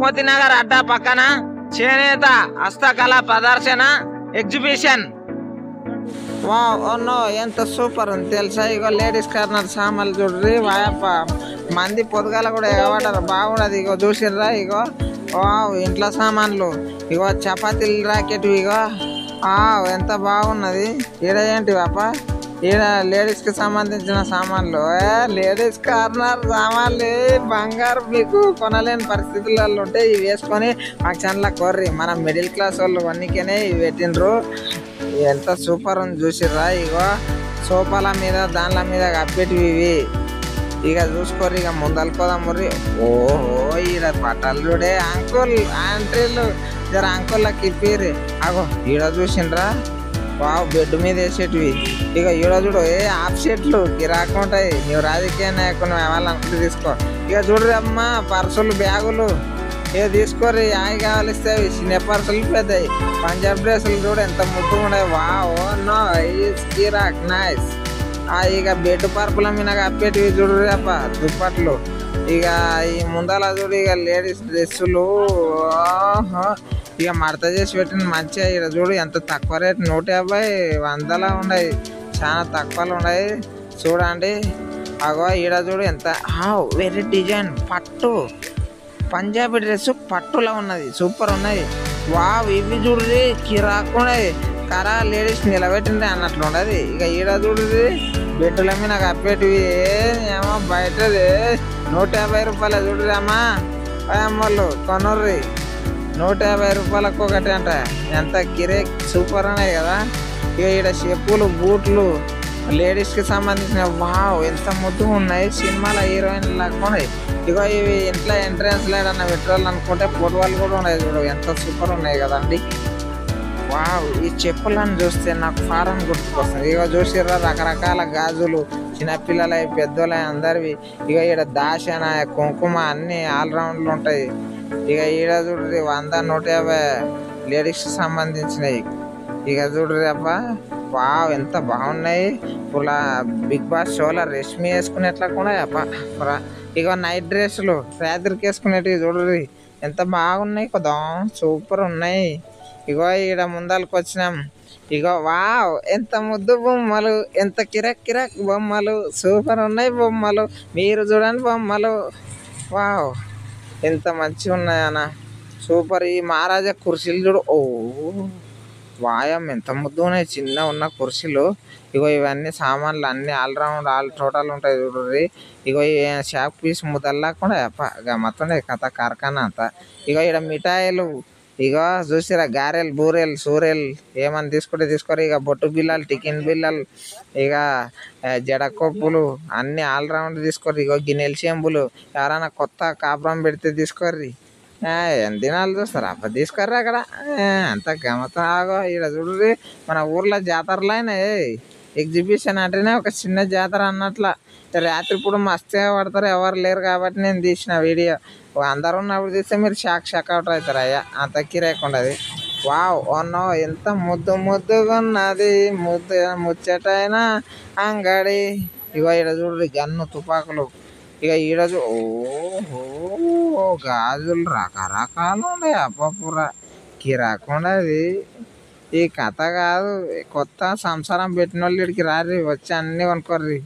మోతీనగర్ అడ్డా పక్కన చేనేత హస్తకళ ప్రదర్శన ఎగ్జిబిషన్. నో ఎంత సూపర్ ఉంది తెలుసా. ఇగో లేడీస్ కార్నర్ సామాన్లు చూడ్రి వాయప్ప, మంది పొద్దుగాల కూడా ఎగబడ్డారు, బాగున్నది. ఇగో చూసిర్రా, ఇగో ఇంట్లో సామాన్లు, ఇగో చపాతీలు రాకెట్, ఇగో ఎంత బాగున్నది. ఈడ ఏంటి పాప, ఈడ లేడీస్ కి సంబంధించిన సామాన్లు, లేడీస్ కార్నర్ సామాన్లు బంగారు మీకు కొనలేని పరిస్థితులలో ఉంటే ఇవి వేసుకొని మాకు చండ్ల కొర్రి. మన మిడిల్ క్లాస్ వాళ్ళు వన్నికనే ఇవి పెట్టిండ్రు. ఎంత సూపర్ ఉంది చూసిర్రా. ఇగో సోఫాల మీద దానిల మీద కప్పేటివి ఇవి. ఇక చూసుకోర్రి, ఇక ముందలుకోదాం ముర్రి. ఓహో ఈడ బట్టలు చూడే అంకుల్ ఆంటీలు, జర అంకుల్కి ఇప్పిర్రి. అగో ఈడ చూసిండ్రా, బెడ్ మీద వేసేటివి. ఇక ఈడ చూడు హాఫ్ షర్ట్లు గిరాకు ఉంటాయి. నువ్వు రాజకీయ నాయకులు వాళ్ళనుకుంటే తీసుకో. ఇక చూడ్రి అమ్మ పర్సులు, బ్యాగులు ఇక తీసుకోర్రి. ఆయి కావాలిస్తే చిన్న పర్సులు పెద్దవి. పంజాబ్ డ్రెస్సులు చూడు ఎంత ముద్దుగా ఉన్నాయి. నో గిరాక్ నైస్. ఇక బెడ్ పరుపుల మీద కప్పేటివి చూడ్రి అప్ప దుప్పట్లు. ఇక ఈ ముందల చూడు ఇక లేడీస్ డ్రెస్సులు ఇక మడత చేసి పెట్టిన మంచిగా. ఇక్కడ చూడు ఎంత తక్కువ రేటు, 150, 100 ఉన్నాయి, చాలా తక్కువలో ఉన్నాయి చూడండి. అగో ఈడ చూడు ఎంత వెరీ డిజైన్ పట్టు పంజాబీ డ్రెస్ పట్టులా ఉన్నది, సూపర్ ఉన్నది. ఇవి చూడ్రి కిరాకు ఉన్నది. కరా లేడీస్ నిలబెట్టింది అన్నట్లు ఉండదు. ఇక ఈడ చూడ్రి బెడ్ల మీద కప్పేటివి ఏమో బయటది 150 రూపాయలు చూడ్రి అమ్మా. అమ్మోళ్ళు కొనుర్రి, 150 రూపాయలకు ఒకటి అంట. ఎంత కిరేక్ సూపర్ ఉన్నాయి కదా. ఇక ఈడ చెప్పులు, బూట్లు లేడీస్కి సంబంధించిన ఎంత ముద్దుగా ఉన్నాయి. సినిమాల హీరోయిన్ లాగా ఉన్నాయి. ఇగో ఇవి ఇంట్లో ఎంట్రన్స్ లేడన్న పెట్రోల్ అనుకుంటే పొడవాళ్ళు కూడా ఉన్నాయి చూడు, ఎంత సూపర్ ఉన్నాయి కదండి. ఈ చెప్పులను చూస్తే నాకు ఫారెన్ గుర్తుకొస్తుంది. ఇక చూసిర్రా రకరకాల గాజులు, చిన్నపిల్లలవి పెద్దోళ్ళవి అందరివి. ఇక ఈడ దాశన, కుంకుమ అన్ని ఆల్రౌండ్లు ఉంటాయి. ఇక ఈడ చూడ్రి 100, 150 లేడీస్కి సంబంధించినవి. ఇక చూడ్రి అబ్బా ఎంత బాగున్నాయి. ఇప్పుడు బిగ్ బాస్ షోలో రష్మి వేసుకునేట్లా కూడా అబ్బా. ఇక నైట్ డ్రెస్సులు రాత్రికి వేసుకునేటివి చూడ్రి ఎంత బాగున్నాయి కదా, సూపర్ ఉన్నాయి. ఇగో ఈడ ముందరకు వచ్చినాం. ఇగో ఎంత ముద్దు బొమ్మలు, ఎంత కిరాక్ కిరాక్ బొమ్మలు, సూపర్ ఉన్నాయి బొమ్మలు. మీరు చూడండి బొమ్మలు, ఎంత మంచిగా ఉన్నాయన్న, సూపర్. ఈ మహారాజా కుర్చీలు చూడు, వాయం ఎంత ముద్దు ఉన్నాయి, చిన్న ఉన్న కుర్చీలు. ఇగో ఇవన్నీ సామాన్లు అన్ని ఆల్రౌండ్ టోటల్ ఉంటాయి చూడ్రి. ఇగో ఈ షాప్ పీస్ ముద్దల్లా కూడా మొత్తం కథ కార్ఖానా అంతా. ఇగో ఈడ మిఠాయిలు, ఇగో చూసిరా గారెలు, బూరెలు, సూరెలు ఏమని తీసుకుంటే తీసుకోరు. ఇక బొట్టు బిల్లలు, టికెన్ బిల్లలు, ఇక జడకొప్పులు అన్నీ ఆల్రౌండ్ తీసుకోర్రి. ఇగో గిన్నెల చెంబులు, ఎవరైనా కొత్త కాపురం పెడితే తీసుకోర్రి. ఎన్ని దినాలు చూస్తారు అబ్బా, తీసుకోర్రి అక్కడ అంత గమతం. ఈడ చూడ్రి మన ఊర్లో జాతరలు అయినాయి. ఎగ్జిబిషన్ అంటేనే ఒక చిన్న జాతర అన్నట్ల. రాత్రి ఇప్పుడు మస్తే పడతారు, ఎవరు లేరు కాబట్టి నేను తీసిన వీడియో. అందరు ఉన్నప్పుడు తీస్తే మీరు షాక్ అవుట్ అవుతారు. అయ్యా అంత కిరాకుండదు. నో ఎంత ముద్దు ముద్దుగా ఉన్నది, ముచ్చటైన అంగడి. ఇగో ఈడ చూడ్రి గన్ను, తుపాకులు. ఇక ఈడ గాజులు రకరకాలు ఉన్నాయి అబ్బపురా, కిరాకుండది. ఈ కథ కాదు, కొత్త సంసారం పెట్టిన వాళ్ళు ఇక్కడికి రారి, వచ్చి అన్నీ కొనుక్కోర్రి.